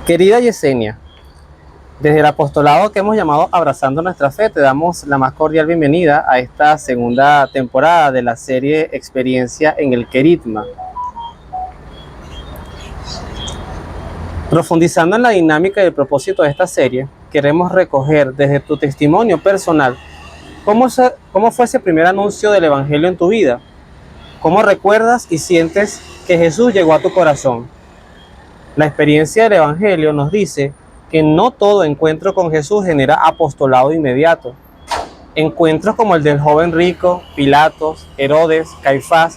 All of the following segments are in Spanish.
Querida Yesenia, desde el apostolado que hemos llamado Abrazando Nuestra Fe, te damos la más cordial bienvenida a esta segunda temporada de la serie Experiencia en el Querigma. Profundizando en la dinámica y el propósito de esta serie, queremos recoger desde tu testimonio personal cómo fue ese primer anuncio del Evangelio en tu vida, cómo recuerdas y sientes que Jesús llegó a tu corazón. La experiencia del Evangelio nos dice que no todo encuentro con Jesús genera apostolado inmediato. Encuentros como el del joven rico, Pilatos, Herodes, Caifás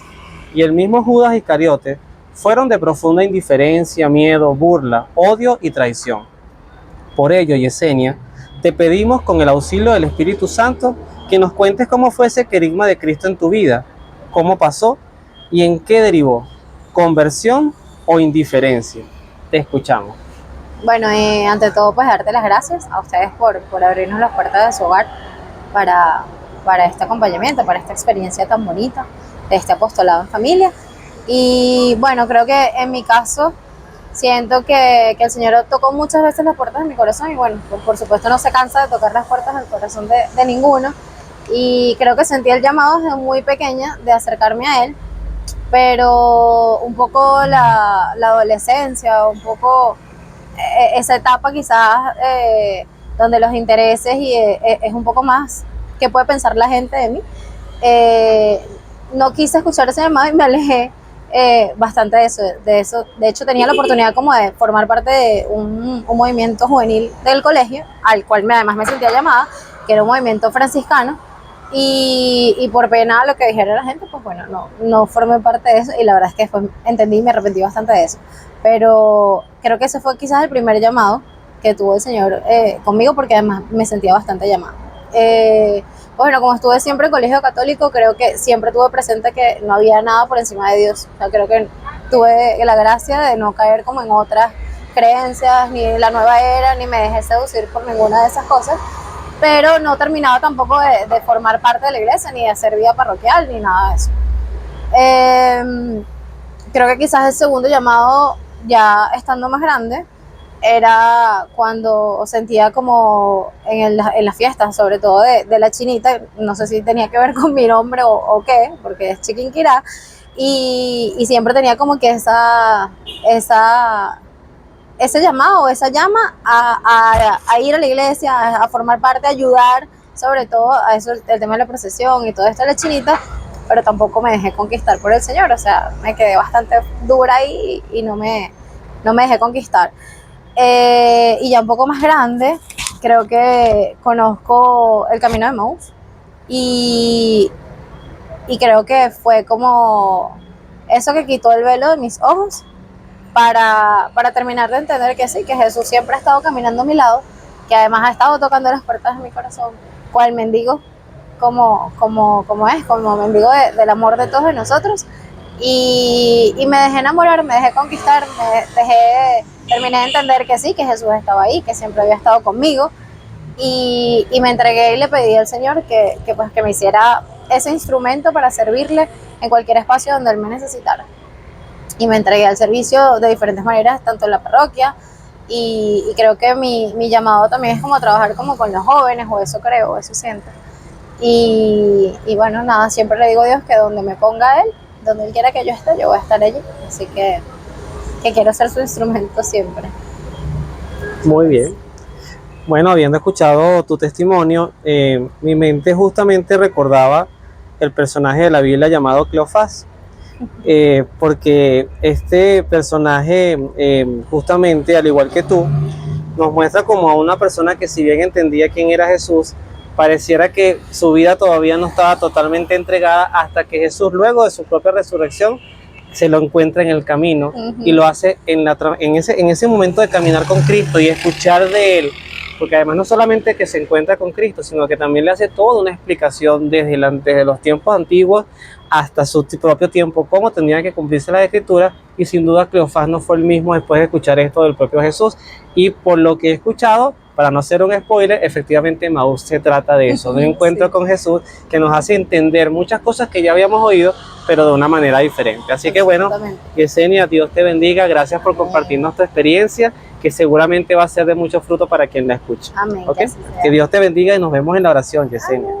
y el mismo Judas Iscariote fueron de profunda indiferencia, miedo, burla, odio y traición. Por ello, Yesenia, te pedimos con el auxilio del Espíritu Santo que nos cuentes cómo fue ese querigma de Cristo en tu vida, cómo pasó y en qué derivó, conversión o indiferencia. Te escuchamos. Bueno, ante todo, pues darte las gracias a ustedes por abrirnos las puertas de su hogar para este acompañamiento, para esta experiencia tan bonita de este apostolado en familia. Y bueno, creo que en mi caso siento que el Señor tocó muchas veces las puertas de mi corazón y bueno, pues por supuesto no se cansa de tocar las puertas del corazón de ninguno. Y creo que sentí el llamado desde muy pequeña de acercarme a Él, pero un poco la adolescencia, un poco esa etapa quizás donde los intereses es un poco más que puede pensar la gente de mí. No quise escuchar ese llamado y me alejé bastante de eso. De hecho, tenía la oportunidad como de formar parte de un movimiento juvenil del colegio, al cual además me sentía llamada, que era un movimiento franciscano. Y por pena lo que dijera la gente, pues bueno, no formé parte de eso y la verdad es que después entendí y me arrepentí bastante de eso. Pero creo que ese fue quizás el primer llamado que tuvo el Señor conmigo porque además me sentía bastante llamada. Bueno, como estuve siempre en colegio católico, creo que siempre tuve presente que no había nada por encima de Dios. O sea, creo que tuve la gracia de no caer como en otras creencias, ni en la nueva era, ni me dejé seducir por ninguna de esas cosas. Pero no terminaba tampoco de formar parte de la iglesia, ni de hacer vida parroquial, ni nada de eso. Creo que quizás el segundo llamado, ya estando más grande, era cuando sentía como en las fiestas, sobre todo de la chinita, no sé si tenía que ver con mi nombre o qué, porque es Chiquinquirá, y siempre tenía como que ese llamado, esa llama a ir a la iglesia, a formar parte, a ayudar, sobre todo a eso, el tema de la procesión y todo esto de la chinita, pero tampoco me dejé conquistar por el Señor, o sea, me quedé bastante dura ahí y no me dejé conquistar. Y ya un poco más grande, creo que conozco el Camino de Emaús y creo que fue como eso que quitó el velo de mis ojos para terminar de entender que sí, que Jesús siempre ha estado caminando a mi lado, que además ha estado tocando las puertas de mi corazón, cual mendigo, como mendigo del amor de todos nosotros. Y me dejé enamorar, me dejé conquistar, terminé de entender que sí, que Jesús estaba ahí, que siempre había estado conmigo. Y me entregué y le pedí al Señor que me hiciera ese instrumento para servirle en cualquier espacio donde Él me necesitara. Y me entregué al servicio de diferentes maneras, tanto en la parroquia, y creo que mi llamado también es como trabajar como con los jóvenes, o eso creo, o eso siento. Y bueno, nada, siempre le digo a Dios que donde me ponga Él, donde Él quiera que yo esté, yo voy a estar allí. Así que quiero ser su instrumento siempre. Muy bien. Bueno, habiendo escuchado tu testimonio, mi mente justamente recordaba el personaje de la Biblia llamado Cleofás, porque este personaje justamente, al igual que tú, nos muestra como a una persona que, si bien entendía quién era Jesús, pareciera que su vida todavía no estaba totalmente entregada hasta que Jesús, luego de su propia resurrección, se lo encuentra en el camino y lo hace en ese momento de caminar con Cristo y escuchar de Él, porque además no solamente que se encuentra con Cristo, sino que también le hace toda una explicación desde los tiempos antiguos hasta su propio tiempo, cómo tendrían que cumplirse las escrituras, y sin duda Cleofás no fue el mismo después de escuchar esto del propio Jesús. Y por lo que he escuchado, para no hacer un spoiler, efectivamente Emaús se trata de eso, de un encuentro con Jesús que nos hace entender muchas cosas que ya habíamos oído, pero de una manera diferente. Así que bueno, Yesenia, Dios te bendiga, gracias por compartirnos tu experiencia, que seguramente va a ser de mucho fruto para quien la escuche. Amén. ¿Ok? Que así sea. Que Dios te bendiga y nos vemos en la oración, Yesenia.